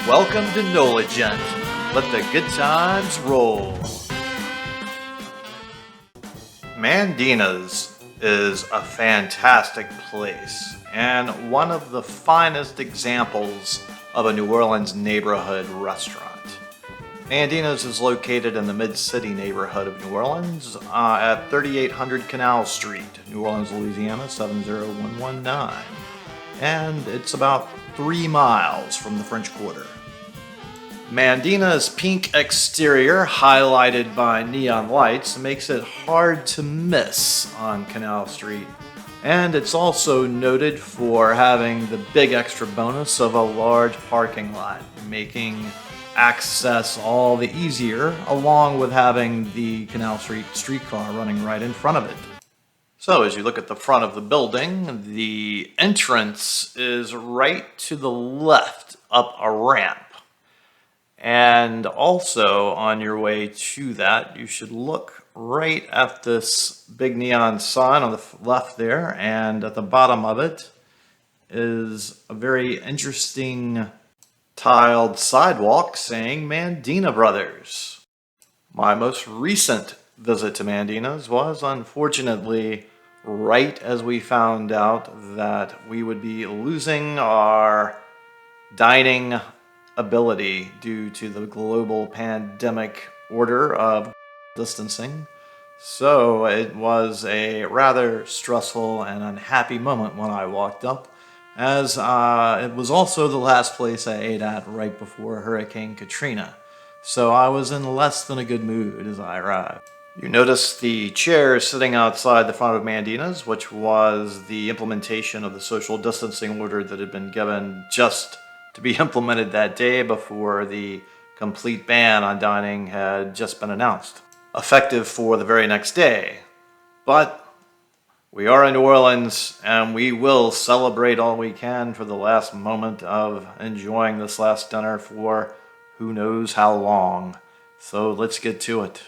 Welcome to NOLA, gent. Let the good times roll. Mandina's is a fantastic place and one of the finest examples of a New Orleans neighborhood restaurant. Mandina's is located in the Mid-City neighborhood of New Orleans at 3800 Canal Street, New Orleans, Louisiana 70119. And it's about 3 miles from the French Quarter. Mandina's pink exterior, highlighted by neon lights, makes it hard to miss on Canal Street. And it's also noted for having the big extra bonus of a large parking lot, making access all the easier, along with having the Canal Street streetcar running right in front of it. So as you look at the front of the building, the entrance is right to the left up a ramp. And also on your way to that, you should look right at this big neon sign on the left there, and at the bottom of it is a very interesting tiled sidewalk saying Mandina Brothers. My most recent visit to Mandina's was unfortunately right as we found out that we would be losing our dining ability due to the global pandemic order of distancing. So it was a rather stressful and unhappy moment when I walked up, as it was also the last place I ate at right before Hurricane Katrina. So I was in less than a good mood as I arrived. You notice the chairs sitting outside the front of Mandina's, which was the implementation of the social distancing order that had been given just to be implemented that day before the complete ban on dining had just been announced, effective for the very next day. But we are in New Orleans, and we will celebrate all we can for the last moment of enjoying this last dinner for who knows how long. So let's get to it.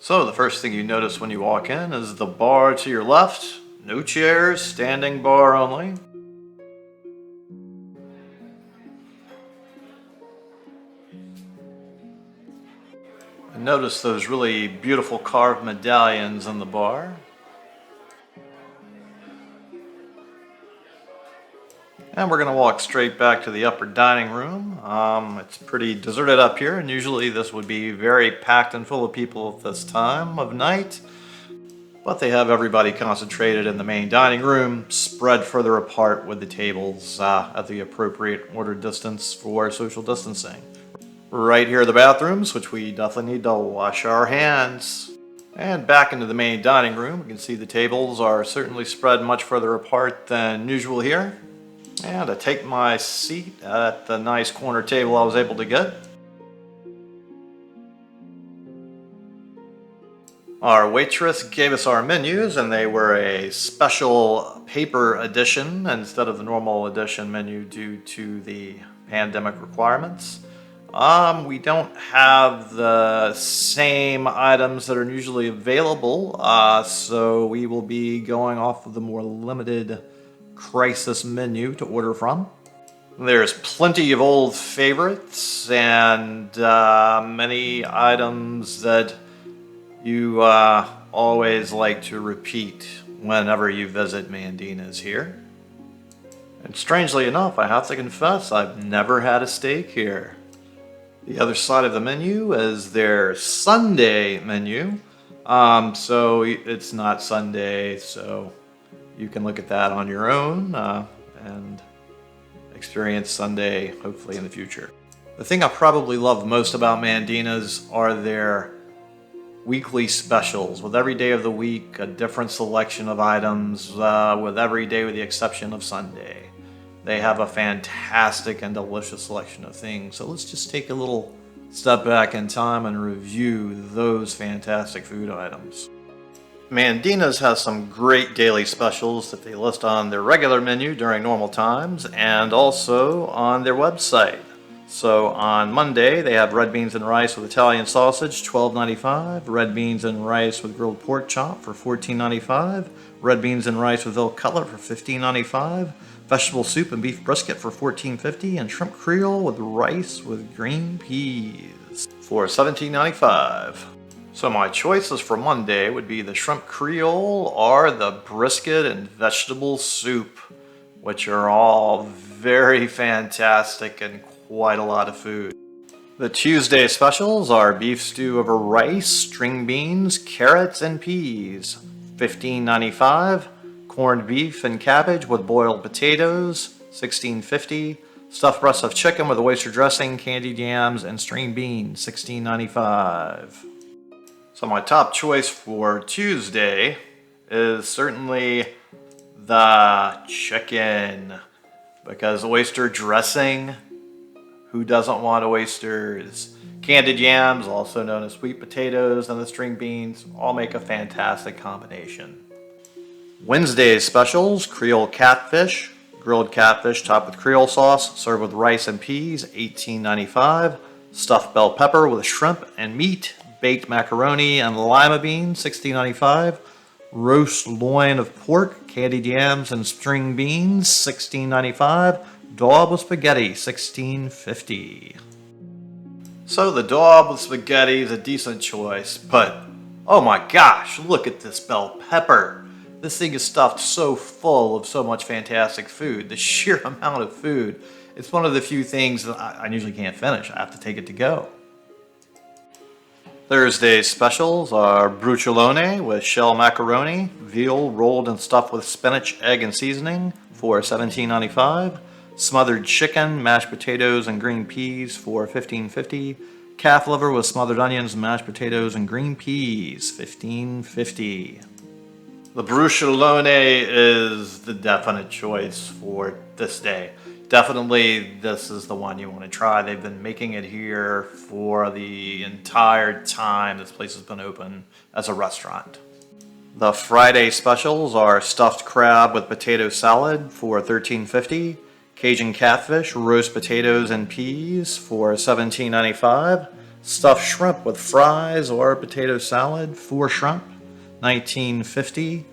So the first thing you notice when you walk in is the bar to your left. No chairs, standing bar only. And notice those really beautiful carved medallions in the bar. And we're going to walk straight back to the upper dining room. It's pretty deserted up here, and usually this would be very packed and full of people at this time of night. But they have everybody concentrated in the main dining room, spread further apart with the tables at the appropriate ordered distance for social distancing. Right here are the bathrooms, which we definitely need to wash our hands. And back into the main dining room, you can see the tables are certainly spread much further apart than usual here. And I take my seat at the nice corner table I was able to get. Our waitress gave us our menus, and they were a special paper edition instead of the normal edition menu due to the pandemic requirements. We don't have the same items that are usually available, so we will be going off of the more limited crisis menu to order from. There's plenty of old favorites and many items that you always like to repeat whenever you visit Mandina's here. And strangely enough, I have to confess, I've never had a steak here. The other side of the menu is their Sunday menu. So it's not Sunday, so you can look at that on your own and experience Sunday, hopefully in the future. The thing I probably love most about Mandina's are their weekly specials. With every day of the week, a different selection of items, with every day with the exception of Sunday. They have a fantastic and delicious selection of things. So let's just take a little step back in time and review those fantastic food items. Mandina's has some great daily specials that they list on their regular menu during normal times and also on their website. So on Monday, they have red beans and rice with Italian sausage, $12.95. Red beans and rice with grilled pork chop for $14.95. Red beans and rice with veal cutlet for $15.95. Vegetable soup and beef brisket for $14.50. And shrimp Creole with rice with green peas for $17.95. So my choices for Monday would be the shrimp Creole or the brisket and vegetable soup, which are all very fantastic and quite a lot of food. The Tuesday specials are beef stew over rice, string beans, carrots, and peas, $15.95. Corned beef and cabbage with boiled potatoes, $16.50. Stuffed breast of chicken with oyster dressing, candied yams, and string beans, $16.95. So my top choice for Tuesday is certainly the chicken, because oyster dressing, who doesn't want oysters? Candied yams, also known as sweet potatoes, and the string beans all make a fantastic combination. Wednesday's specials: Creole catfish, grilled catfish topped with Creole sauce, served with rice and peas, $18.95. Stuffed bell pepper with shrimp and meat, baked macaroni and lima beans, $16.95. Roast loin of pork, candied yams, and string beans, $16.95. Daub with spaghetti, $16.50. So the daub with spaghetti is a decent choice, but oh my gosh, look at this bell pepper. This thing is stuffed so full of so much fantastic food. The sheer amount of food. It's one of the few things that I usually can't finish. I have to take it to go. Thursday's specials are bruciolone with shell macaroni, veal rolled and stuffed with spinach, egg, and seasoning for $17.95. Smothered chicken, mashed potatoes, and green peas for $15.50. Calf liver with smothered onions, mashed potatoes, and green peas, $15.50. The bruciolone is the definite choice for this day. Definitely, this is the one you want to try. They've been making it here for the entire time this place has been open as a restaurant. The Friday specials are stuffed crab with potato salad for $13.50. Cajun catfish, roast potatoes, and peas for $17.95. Stuffed shrimp with fries or potato salad, 4 shrimp, $19.50.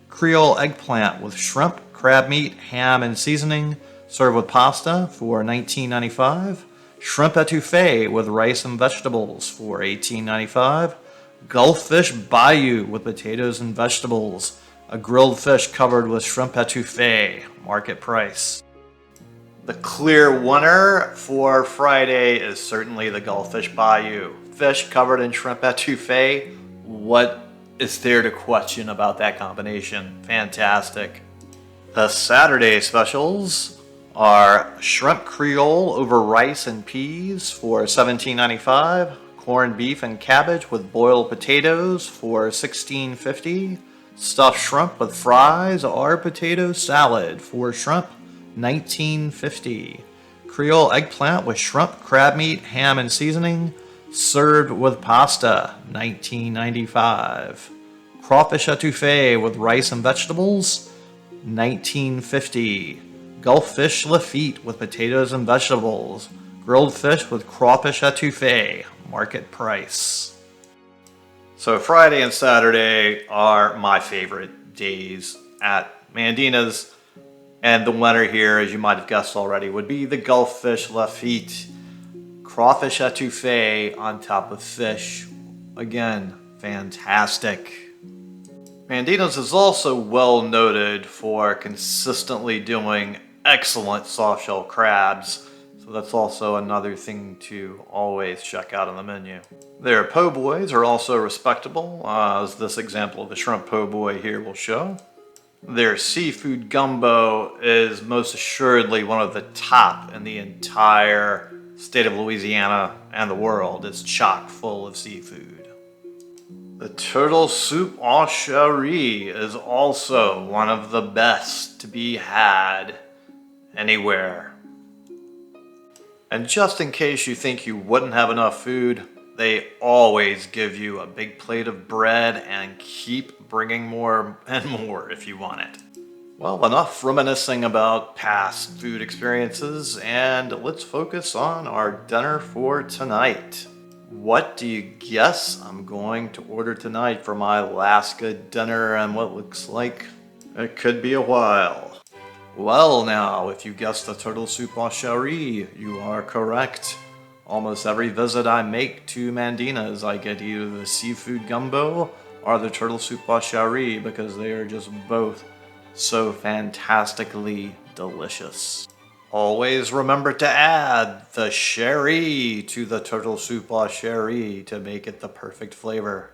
Creole eggplant with shrimp, crab meat, ham, and seasoning, served with pasta for $19.95. Shrimp etouffee with rice and vegetables for $18.95. Gulffish bayou with potatoes and vegetables, a grilled fish covered with shrimp etouffee, market price. The clear winner for Friday is certainly the Gulffish bayou. Fish covered in shrimp etouffee. What is there to question about that combination? Fantastic. The Saturday specials are shrimp Creole over rice and peas for $17.95. Corned beef and cabbage with boiled potatoes for $16.50. Stuffed shrimp with fries or potato salad, 4 shrimp, $19.50. Creole eggplant with shrimp, crab meat, ham, and seasoning, served with pasta, $19.95. Crawfish etouffee with rice and vegetables, $19.50. Gulffish Lafitte with potatoes and vegetables, grilled fish with crawfish etouffee, market price. So Friday and Saturday are my favorite days at Mandina's. And the winner here, as you might have guessed already, would be the Gulffish Lafitte. Crawfish etouffee on top of fish. Again, fantastic. Mandina's is also well noted for consistently doing excellent soft-shell crabs. So that's also another thing to always check out on the menu. Their po' boys are also respectable, as this example of the shrimp po' boy here will show. Their seafood gumbo is most assuredly one of the top in the entire state of Louisiana and the world. It's chock full of seafood. The turtle soup en cherry is also one of the best to be had anywhere. And just in case you think you wouldn't have enough food, they always give you a big plate of bread and keep bringing more and more if you want it. Well, enough reminiscing about past food experiences, and let's focus on our dinner for tonight. What do you guess I'm going to order tonight for my Alaska dinner and what looks like it could be a while? Well, now, if you guessed the turtle soup au cherry, you are correct. Almost every visit I make to Mandina's, I get either the seafood gumbo or the turtle soup au cherry because they are just both so fantastically delicious. Always remember to add the sherry to the turtle soup au cherry to make it the perfect flavor.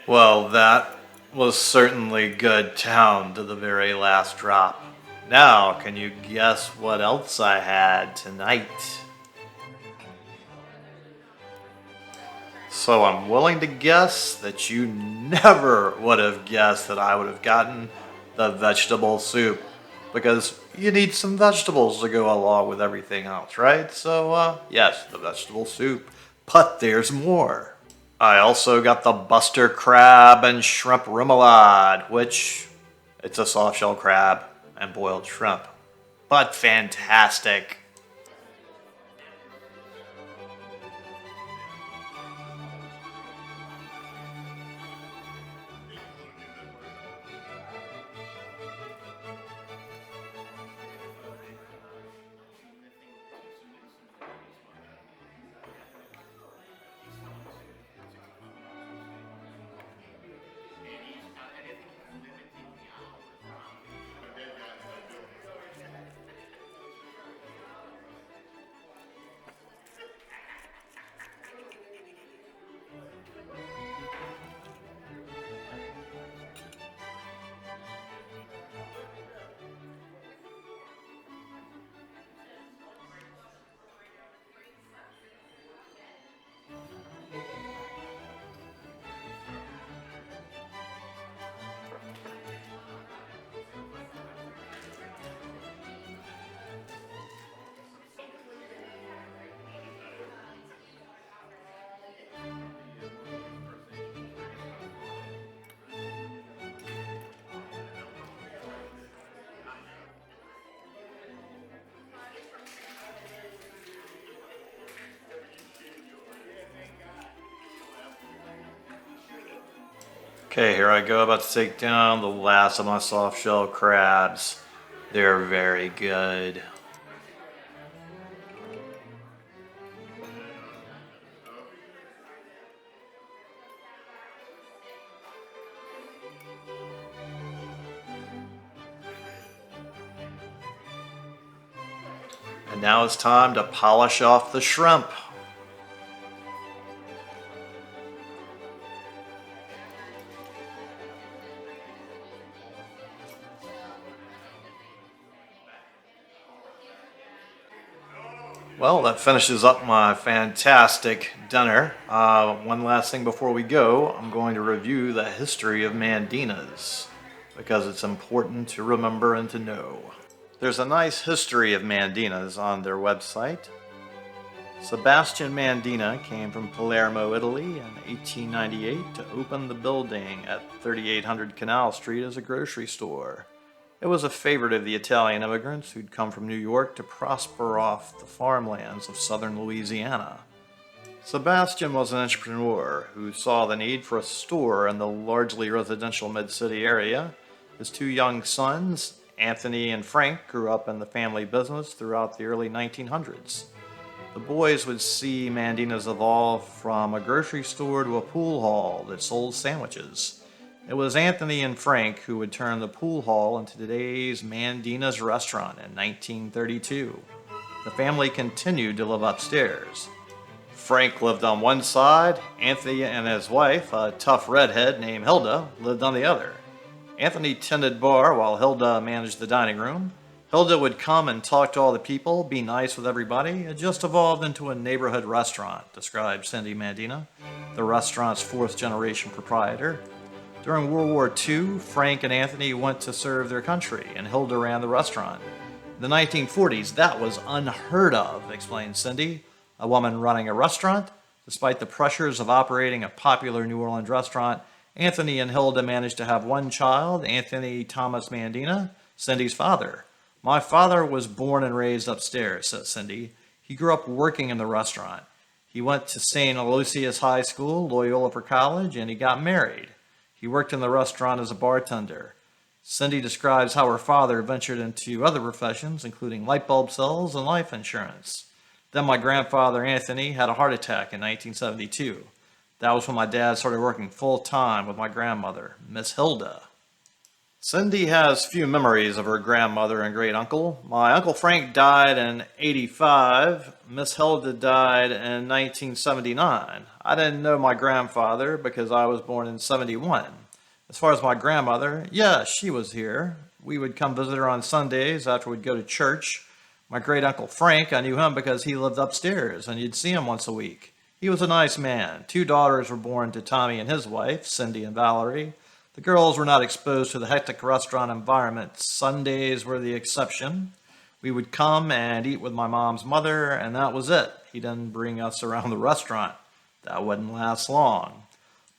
Well, that was certainly good down to the very last drop. Now, can you guess what else I had tonight? So I'm willing to guess that you never would have guessed that I would have gotten the vegetable soup because you need some vegetables to go along with everything else, right? So, yes, the vegetable soup. But there's more. I also got the Buster crab and shrimp remoulade, which it's a soft shell crab and boiled shrimp. But fantastic. Okay, here I go, about to take down the last of my soft shell crabs. They're very good. And now it's time to polish off the shrimp. Well, that finishes up my fantastic dinner. One last thing before we go, I'm going to review the history of mandinas because it's important to remember and to know. There's a nice history of mandinas on their website. Sebastian Mandina came from Palermo, Italy in 1898 to open the building at 3800 Canal Street as a grocery store. It was a favorite of the Italian immigrants who'd come from New York to prosper off the farmlands of southern Louisiana. Sebastian was an entrepreneur who saw the need for a store in the largely residential mid-city area. His two young sons, Anthony and Frank, grew up in the family business throughout the early 1900s. The boys would see Mandina's evolve from a grocery store to a pool hall that sold sandwiches. It was Anthony and Frank who would turn the pool hall into today's Mandina's restaurant in 1932. The family continued to live upstairs. Frank lived on one side. Anthony and his wife, a tough redhead named Hilda, lived on the other. Anthony tended bar while Hilda managed the dining room. Hilda would come and talk to all the people, be nice with everybody. It just evolved into a neighborhood restaurant, described Cindy Mandina, the restaurant's fourth-generation proprietor. During World War II, Frank and Anthony went to serve their country, and Hilda ran the restaurant. In the 1940s, that was unheard of, explained Cindy, a woman running a restaurant. Despite the pressures of operating a popular New Orleans restaurant, Anthony and Hilda managed to have one child, Anthony Thomas Mandina, Cindy's father. My father was born and raised upstairs, says Cindy. He grew up working in the restaurant. He went to St. Aloysius High School, Loyola for college, and he got married. He worked in the restaurant as a bartender. Cindy describes how her father ventured into other professions, including light bulb sales and life insurance. Then my grandfather, Anthony, had a heart attack in 1972. That was when my dad started working full-time with my grandmother, Miss Hilda. Cindy has few memories of her grandmother and great-uncle. My Uncle Frank died in '85. Miss Hilda died in 1979. I didn't know my grandfather because I was born in '71. As far as my grandmother, yeah, she was here. We would come visit her on Sundays after we'd go to church. My great-uncle Frank, I knew him because he lived upstairs, and you'd see him once a week. He was a nice man. 2 daughters were born to Tommy and his wife, Cindy and Valerie. The girls were not exposed to the hectic restaurant environment. Sundays were the exception. We would come and eat with my mom's mother, and that was it. He didn't bring us around the restaurant. That wouldn't last long.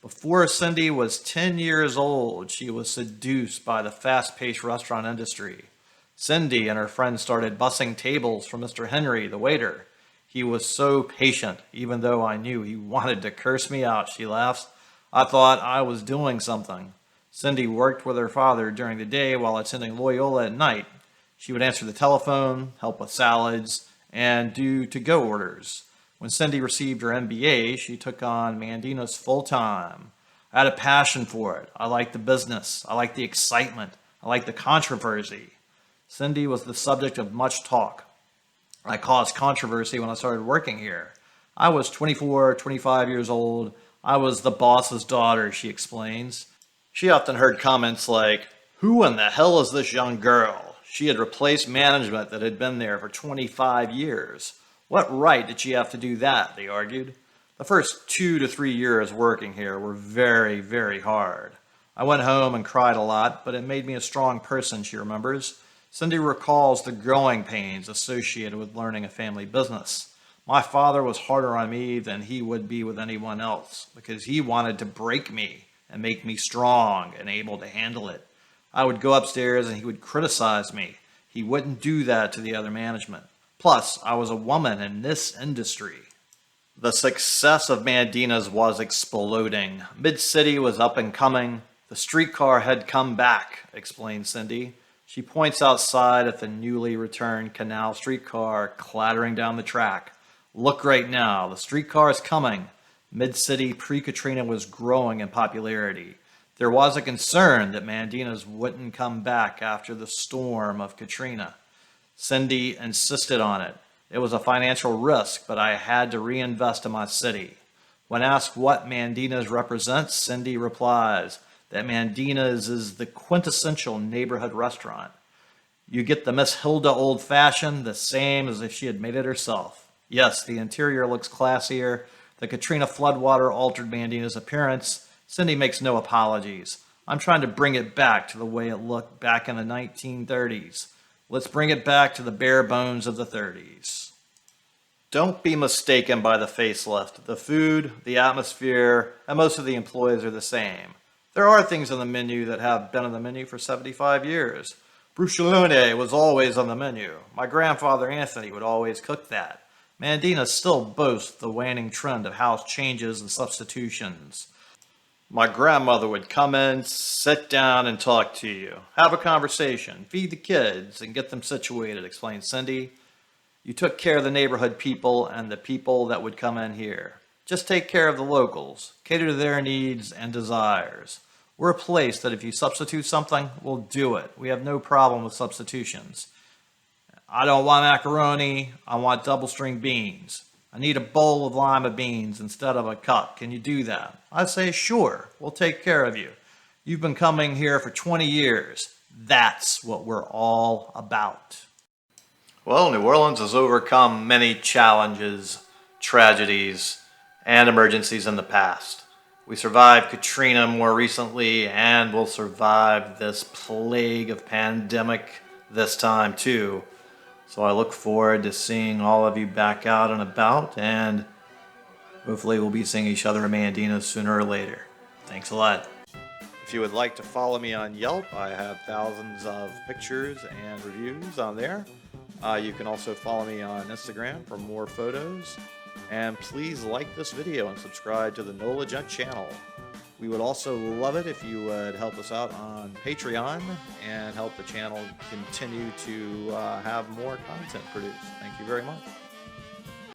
Before Cindy was 10 years old, she was seduced by the fast-paced restaurant industry. Cindy and her friends started bussing tables for Mr. Henry, the waiter. He was so patient, even though I knew he wanted to curse me out, she laughs. I thought I was doing something. Cindy worked with her father during the day while attending Loyola at night. She would answer the telephone, help with salads, and do to-go orders. When Cindy received her MBA, she took on Mandina's full-time. I had a passion for it. I liked the business. I liked the excitement. I liked the controversy. Cindy was the subject of much talk. I caused controversy when I started working here. I was 24, 25 years old. I was the boss's daughter, she explains. She often heard comments like, "Who in the hell is this young girl?" She had replaced management that had been there for 25 years. What right did she have to do that, they argued. The first 2 to 3 years working here were very, very hard. I went home and cried a lot, but it made me a strong person, she remembers. Cindy recalls the growing pains associated with learning a family business. My father was harder on me than he would be with anyone else because he wanted to break me and make me strong and able to handle it. I would go upstairs and he would criticize me. He wouldn't do that to the other management. Plus, I was a woman in this industry. The success of Mandina's was exploding. Mid-City was up and coming. The streetcar had come back, explained Cindy. She points outside at the newly returned canal streetcar clattering down the track. Look right now, the streetcar is coming. Mid-City pre-Katrina was growing in popularity. There was a concern that Mandina's wouldn't come back after the storm of Katrina. Cindy insisted on it. It was a financial risk, but I had to reinvest in my city. When asked what Mandina's represents, Cindy replies that Mandina's is the quintessential neighborhood restaurant. You get the Miss Hilda old-fashioned, the same as if she had made it herself. Yes, the interior looks classier. The Katrina floodwater altered Mandina's appearance. Cindy makes no apologies. I'm trying to bring it back to the way it looked back in the 1930s. Let's bring it back to the bare bones of the 30s. Don't be mistaken by the facelift. The food, the atmosphere, and most of the employees are the same. There are things on the menu that have been on the menu for 75 years. Bruschellone was always on the menu. My grandfather Anthony would always cook that. Mandina still boasts the waning trend of house changes and substitutions. My grandmother would come in, sit down, and talk to you. Have a conversation, feed the kids, and get them situated, explained Cindy. You took care of the neighborhood people and the people that would come in here. Just take care of the locals, cater to their needs and desires. We're a place that if you substitute something, we'll do it. We have no problem with substitutions. I don't want macaroni, I want double string beans. I need a bowl of lima beans instead of a cup. Can you do that? I say, sure, we'll take care of you. You've been coming here for 20 years. That's what we're all about. Well, New Orleans has overcome many challenges, tragedies, and emergencies in the past. We survived Katrina more recently, and we'll survive this plague of pandemic this time too. So I look forward to seeing all of you back out and about, and hopefully we'll be seeing each other in Mandina sooner or later. Thanks a lot. If you would like to follow me on Yelp, I have thousands of pictures and reviews on there. You can also follow me on Instagram for more photos. And please like this video and subscribe to the NOLA channel. We would also love it if you would help us out on Patreon and help the channel continue to have more content produced. Thank you very much.